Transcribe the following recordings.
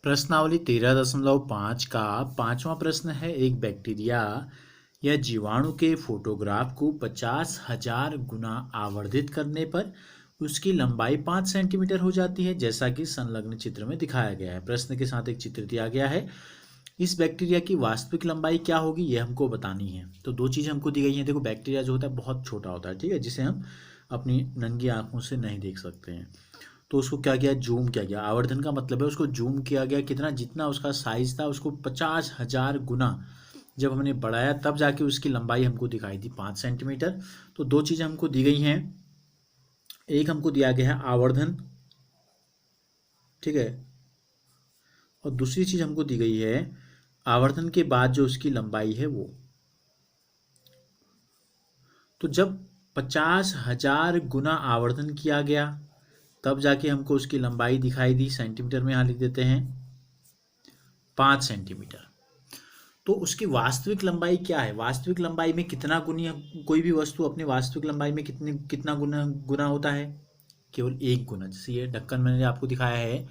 प्रश्नावली 13.5 का पांचवा प्रश्न है। एक बैक्टीरिया या जीवाणु के फोटोग्राफ को 50,000 गुना आवर्धित करने पर उसकी लंबाई 5 सेंटीमीटर हो जाती है, जैसा कि संलग्न चित्र में दिखाया गया है। प्रश्न के साथ एक चित्र दिया गया है। इस बैक्टीरिया की वास्तविक लंबाई क्या होगी, यह हमको बतानी है। तो दो चीज़ हमको दी गई हैं। देखो, बैक्टीरिया जो होता है बहुत छोटा होता है, ठीक है, जिसे हम अपनी नंगी आंखों से नहीं देख सकते हैं। तो उसको क्या किया, जूम किया गया। आवर्धन का मतलब है उसको जूम किया गया कितना, जितना उसका साइज था उसको 50,000 गुना जब हमने बढ़ाया तब जाके उसकी लंबाई हमको दिखाई दी 5 सेंटीमीटर। तो दो चीज़ें हमको दी गई हैं। एक हमको दिया गया है आवर्धन, ठीक है, और दूसरी चीज़ हमको दी गई है आवर्धन के बाद जो उसकी लंबाई है वो। तो जब 50,000 गुना आवर्धन किया गया तब जाके हमको उसकी लंबाई दिखाई दी। सेंटीमीटर में यहाँ लिख देते हैं 5 सेंटीमीटर। तो उसकी वास्तविक लंबाई क्या है, वास्तविक लंबाई में कितना गुनी, कोई भी वस्तु अपने वास्तविक लंबाई में कितना गुना होता है, केवल एक गुना। जैसे ये ढक्कन मैंने आपको दिखाया है,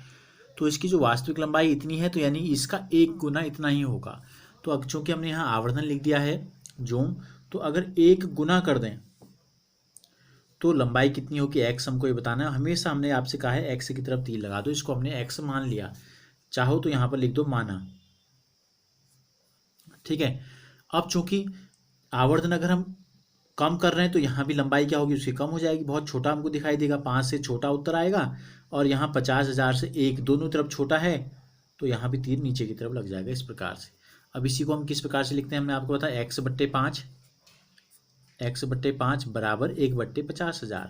तो इसकी जो वास्तविक लंबाई इतनी है, तो यानी इसका एक गुना इतना ही होगा। तो अब चूंकि हमने यहाँ आवर्धन लिख दिया है जूम, तो अगर एक गुना कर दें तो लंबाई कितनी होगी, एक्स हमको ये बताना है। हमेशा हमने आपसे कहा है एक्स की तरफ तीर लगा दो, इसको हमने एक्स मान लिया, चाहो तो यहाँ पर लिख दो माना, ठीक है। अब चूंकि आवर्धन अगर हम कम कर रहे हैं तो यहाँ भी लंबाई क्या होगी, उसकी कम हो जाएगी, बहुत छोटा हमको दिखाई देगा, 5 से छोटा उत्तर आएगा। और यहाँ 50,000 से एक दोनों तरफ छोटा है, तो यहाँ भी तीर नीचे की तरफ लग जाएगा, इस प्रकार से। अब इसी को हम किस प्रकार से लिखते हैं, हमने आपको बताया x/5, x/5 बराबर 1/50,000,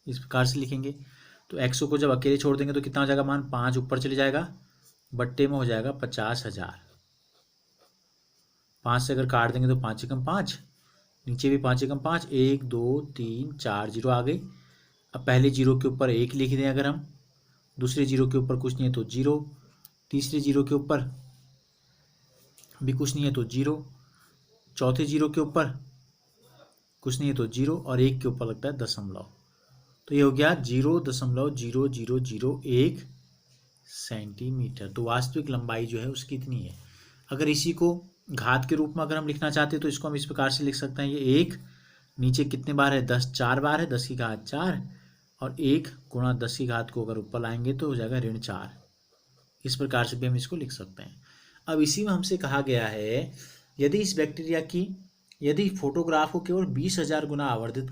इस प्रकार से लिखेंगे। तो x को जब अकेले छोड़ देंगे तो कितना हो जाएगा मान, 5 ऊपर चले जाएगा, बट्टे में हो जाएगा 50,000। 5 से अगर काट देंगे तो 5 एकम 5, नीचे भी 5 एकम 5, 1 2 3 4 जीरो आ गई। अब पहले जीरो के ऊपर 1 लिख दें अगर हम, दूसरे जीरो के ऊपर कुछ नहीं है तो 0, तीसरे जीरो के ऊपर भी कुछ नहीं है तो 0, चौथे जीरो के ऊपर कुछ नहीं है तो 0, और 1 के ऊपर लगता है दशमलव। तो ये हो गया 0.0001 सेंटीमीटर। तो वास्तविक लंबाई जो है उसकी इतनी है। अगर इसी को घात के रूप में अगर हम लिखना चाहते हैं तो इसको हम इस प्रकार से लिख सकते हैं, ये 1 नीचे कितने बार है, 10 4 बार है, 10 की घात 4, और 1 गुणा 10 की घात को अगर ऊपर लाएंगे तो हो जाएगा ऋण 4। इस प्रकार से भी हम इसको लिख सकते हैं। अब इसी में हमसे कहा गया है, यदि इस बैक्टीरिया की यदि फोटोग्राफ को केवल 20,000 गुना आवर्धित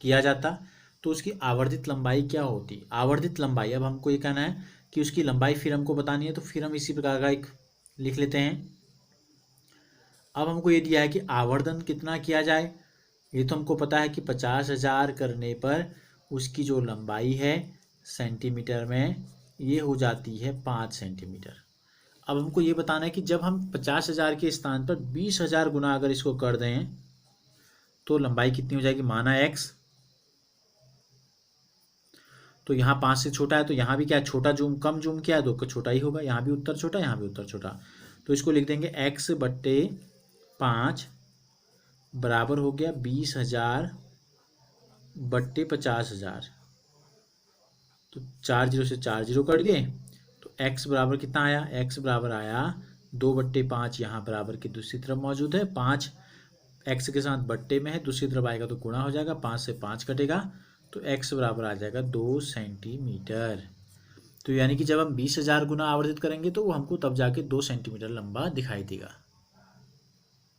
किया जाता तो उसकी आवर्धित लंबाई क्या होती। आवर्धित लंबाई, अब हमको ये कहना है कि उसकी लंबाई फिर हमको बतानी है, तो फिर हम इसी प्रकार का एक लिख लेते हैं। अब हमको ये दिया है कि आवर्धन कितना किया जाए, ये तो हमको पता है कि 50,000 करने पर उसकी जो लंबाई है सेंटीमीटर में ये हो जाती है 5 सेंटीमीटर। अब हमको ये बताना है कि जब हम 50,000 के स्थान पर 20,000 गुना अगर इसको कर दें तो लंबाई कितनी हो जाएगी, माना x। तो यहाँ 5 से छोटा है तो यहाँ भी क्या है, छोटा जूम कम जूम किया है तो छोटा ही होगा, यहाँ भी उत्तर छोटा, यहाँ भी उत्तर छोटा। तो इसको लिख देंगे x/5 बराबर हो गया 20,000/50,000। तो 4 जीरो से 4 जीरो कट गए, तो x बराबर कितना आया, x बराबर आया 2/5, यहाँ बराबर की दूसरी तरफ मौजूद है, 5 x के साथ बट्टे में है, दूसरी तरफ आएगा तो गुणा हो जाएगा, 5 से 5 कटेगा, तो x बराबर आ जाएगा 2 सेंटीमीटर। तो यानी कि जब हम 20,000 गुना आवर्धित करेंगे तो वो हमको तब जाके 2 सेंटीमीटर लंबा दिखाई देगा।